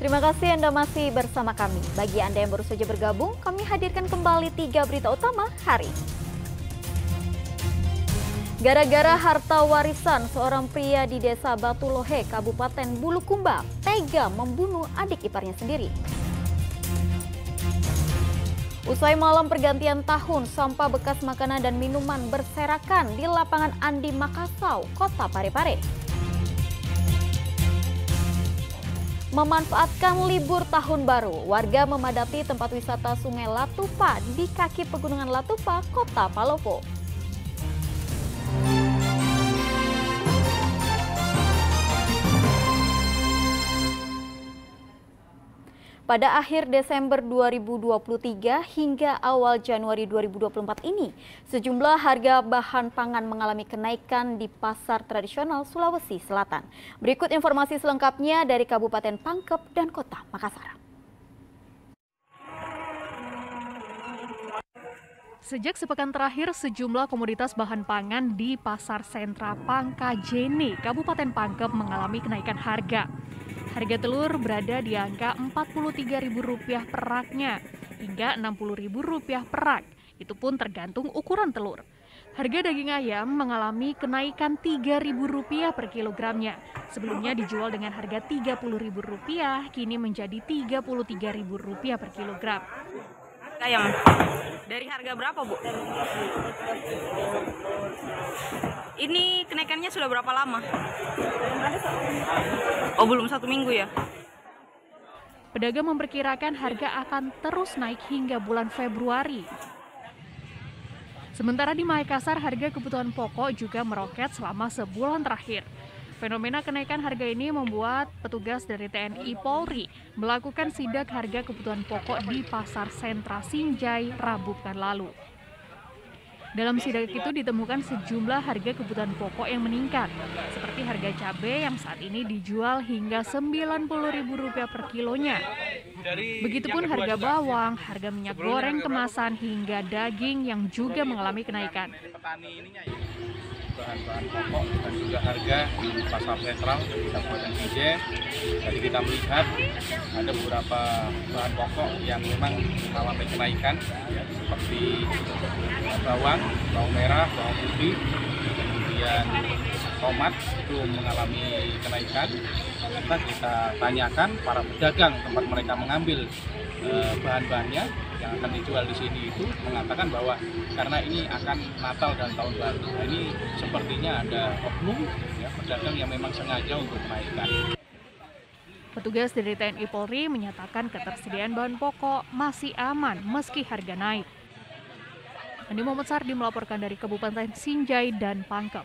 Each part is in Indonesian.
Terima kasih Anda masih bersama kami. Bagi Anda yang baru saja bergabung, kami hadirkan kembali 3 berita utama hari ini. Gara-gara harta warisan, seorang pria di desa Batulohe, Kabupaten Bulukumba, tega membunuh adik iparnya sendiri. Usai malam pergantian tahun, sampah bekas makanan dan minuman berserakan di lapangan Andi Makassau, Kota Parepare. Memanfaatkan libur tahun baru, warga memadati tempat wisata Sungai Latupa di kaki Pegunungan Latupa, Kota Palopo. Pada akhir Desember 2023 hingga awal Januari 2024 ini, sejumlah harga bahan pangan mengalami kenaikan di pasar tradisional Sulawesi Selatan. Berikut informasi selengkapnya dari Kabupaten Pangkep dan Kota Makassar. Sejak sepekan terakhir, sejumlah komoditas bahan pangan di Pasar Sentra Pangkajene, Kabupaten Pangkep mengalami kenaikan harga. Harga telur berada di angka Rp43.000 per raknya hingga Rp60.000 per rak. Itu pun tergantung ukuran telur. Harga daging ayam mengalami kenaikan Rp3.000 per kilogramnya. Sebelumnya dijual dengan harga Rp30.000, kini menjadi Rp33.000 per kilogram. Ayam dari harga berapa, Bu? Ini kenaikannya sudah berapa lama? Oh, belum 1 minggu ya? Pedagang memperkirakan harga akan terus naik hingga bulan Februari. Sementara di Makassar, harga kebutuhan pokok juga meroket selama sebulan terakhir. Fenomena kenaikan harga ini membuat petugas dari TNI Polri melakukan sidak harga kebutuhan pokok di Pasar Sentra Sinjai Rabu pekan lalu. Dalam sidak itu ditemukan sejumlah harga kebutuhan pokok yang meningkat, seperti harga cabai yang saat ini dijual hingga Rp90.000 per kilonya. Begitupun harga bawang, harga minyak goreng kemasan hingga daging yang juga mengalami kenaikan. Bahan-bahan pokok dan juga harga di pasar sentral di Kabupaten Sinjai. Jadi kita melihat ada beberapa bahan pokok yang memang mengalami kenaikan, ya, seperti bawang merah, bawang putih, kemudian tomat itu mengalami kenaikan. Kita tanyakan para pedagang tempat mereka mengambil bahan-bahannya yang akan dijual di sini itu mengatakan bahwa karena ini akan Natal dan Tahun Baru. Nah, ini sepertinya ada oknum ya, pedagang yang memang sengaja untuk menaikkan. Petugas dari TNI Polri menyatakan ketersediaan bahan pokok masih aman meski harga naik. Andi Muhammad Sardi melaporkan dari Kabupaten Sinjai dan Pangkep.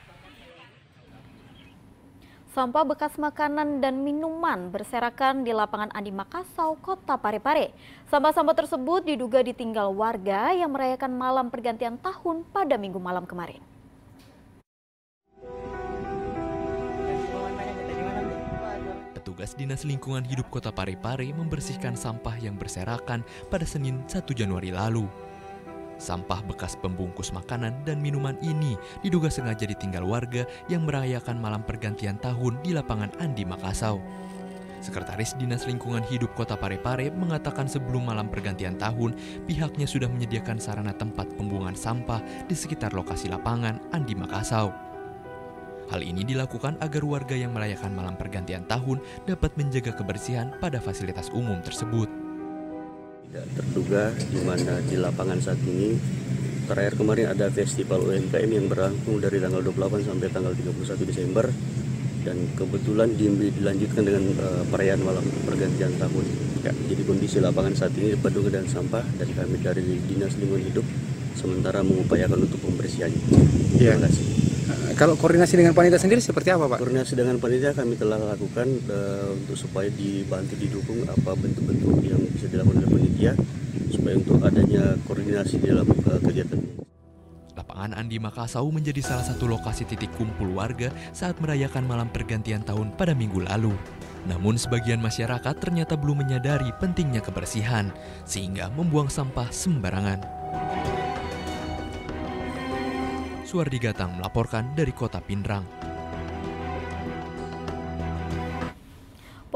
Sampah bekas makanan dan minuman berserakan di lapangan Andi Makassau, Kota Parepare. Sampah-sampah tersebut diduga ditinggal warga yang merayakan malam pergantian tahun pada Minggu malam kemarin. Petugas Dinas Lingkungan Hidup Kota Parepare membersihkan sampah yang berserakan pada Senin 1 Januari lalu. Sampah bekas pembungkus makanan dan minuman ini diduga sengaja ditinggal warga yang merayakan malam pergantian tahun di lapangan Andi Makassau. Sekretaris Dinas Lingkungan Hidup Kota Parepare mengatakan sebelum malam pergantian tahun, pihaknya sudah menyediakan sarana tempat pembuangan sampah di sekitar lokasi lapangan Andi Makassau. Hal ini dilakukan agar warga yang merayakan malam pergantian tahun dapat menjaga kebersihan pada fasilitas umum tersebut. Tidak terduga di mana di lapangan saat ini terakhir kemarin ada festival UMKM yang berlangsung dari tanggal 28 sampai tanggal 31 Desember dan kebetulan dilanjutkan dengan perayaan malam pergantian tahun. Ya, jadi kondisi lapangan saat ini penuh dengan sampah dan kami dari Dinas Lingkungan Hidup sementara mengupayakan untuk pembersihannya. Terima kasih. Kalau koordinasi dengan panitia sendiri seperti apa, Pak? Koordinasi dengan panitia kami telah lakukan untuk supaya dibantu didukung apa bentuk-bentuk yang bisa dilakukan oleh panitia supaya untuk adanya koordinasi di dalam kegiatan ini. Lapangan Andi Makassau menjadi salah satu lokasi titik kumpul warga saat merayakan malam pergantian tahun pada Minggu lalu. Namun sebagian masyarakat ternyata belum menyadari pentingnya kebersihan sehingga membuang sampah sembarangan. Suardi Gatang melaporkan dari Kota Pindrang.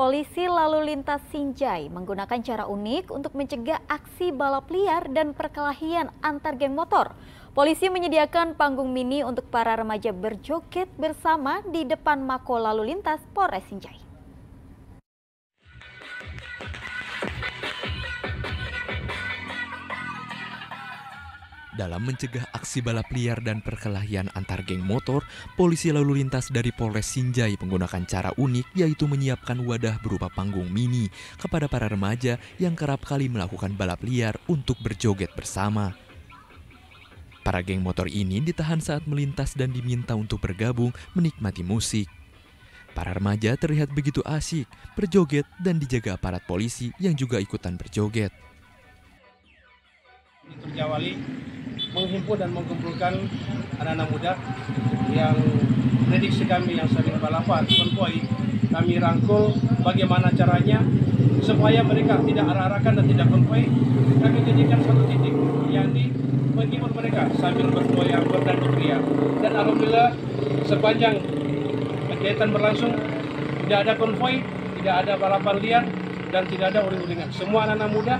Polisi lalu lintas Sinjai menggunakan cara unik untuk mencegah aksi balap liar dan perkelahian antar geng motor. Polisi menyediakan panggung mini untuk para remaja berjoget bersama di depan Mako Lalu Lintas Polres Sinjai. Dalam mencegah aksi balap liar dan perkelahian antar geng motor, polisi lalu lintas dari Polres Sinjai menggunakan cara unik, yaitu menyiapkan wadah berupa panggung mini kepada para remaja yang kerap kali melakukan balap liar untuk berjoget bersama. Para geng motor ini ditahan saat melintas dan diminta untuk bergabung menikmati musik. Para remaja terlihat begitu asyik berjoget dan dijaga aparat polisi yang juga ikutan berjoget. Terjawali menghimpun dan mengumpulkan anak-anak muda yang prediksi kami yang sering balapan konvoi, kami rangkul bagaimana caranya supaya mereka tidak arah-arahkan dan tidak konvoi. Kami jadikan satu titik yang menghibur mereka sambil bergoyang dan berteriak. Dan alhamdulillah sepanjang kegiatan berlangsung tidak ada konvoi, tidak ada balapan liar dan tidak ada uring-uringan. Semua anak-anak muda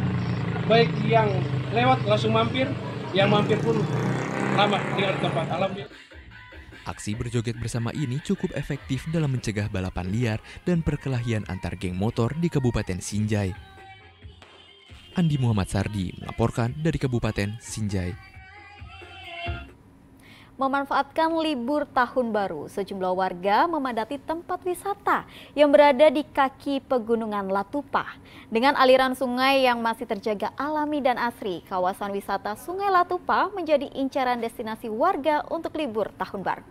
baik yang lewat langsung mampir, yang mampir pun lama tinggal di tempat. Alhamdulillah. Aksi berjoget bersama ini cukup efektif dalam mencegah balapan liar dan perkelahian antar geng motor di Kabupaten Sinjai. Andi Muhammad Sardi melaporkan dari Kabupaten Sinjai. Memanfaatkan libur tahun baru, sejumlah warga memadati tempat wisata yang berada di kaki Pegunungan Latupa. Dengan aliran sungai yang masih terjaga alami dan asri, kawasan wisata Sungai Latupa menjadi incaran destinasi warga untuk libur tahun baru.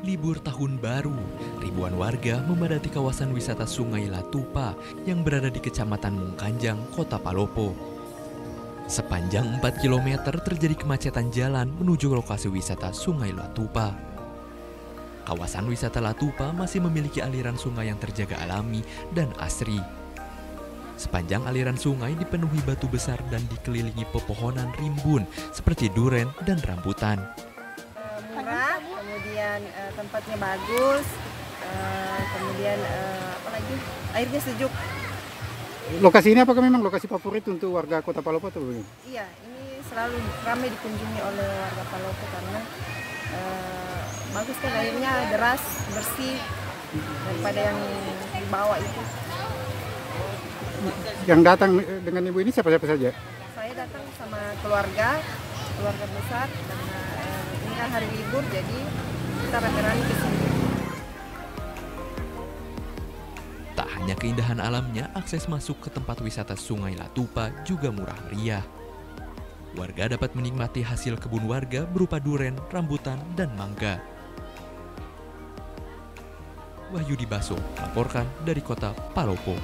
Libur tahun baru, ribuan warga memadati kawasan wisata Sungai Latupa yang berada di Kecamatan Mungkanjang, Kota Palopo. Sepanjang 4 km terjadi kemacetan jalan menuju lokasi wisata Sungai Latupa. Kawasan wisata Latupa masih memiliki aliran sungai yang terjaga alami dan asri. Sepanjang aliran sungai dipenuhi batu besar dan dikelilingi pepohonan rimbun seperti duren dan rambutan. Murah, kemudian tempatnya bagus, kemudian apalagi airnya sejuk. Lokasi ini apakah memang lokasi favorit untuk warga Kota Palopo atau bagaimana? Iya, ini selalu ramai dikunjungi oleh warga Palopo karena bagus kan airnya, deras, bersih daripada yang di bawah itu. Yang datang dengan ibu ini siapa-siapa saja? Saya datang sama keluarga besar karena ini kan hari libur jadi kita rame-rame ke sini. Tak hanya keindahan alamnya, akses masuk ke tempat wisata Sungai Latupa juga murah meriah. Warga dapat menikmati hasil kebun warga berupa duren, rambutan, dan mangga. Wahyudi Baso melaporkan dari Kota Palopo.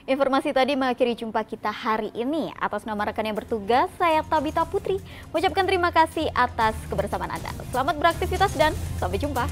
Informasi tadi mengakhiri jumpa kita hari ini. Atas nama rekan yang bertugas, saya Tabita Putri mengucapkan terima kasih atas kebersamaan Anda. Selamat beraktivitas dan sampai jumpa.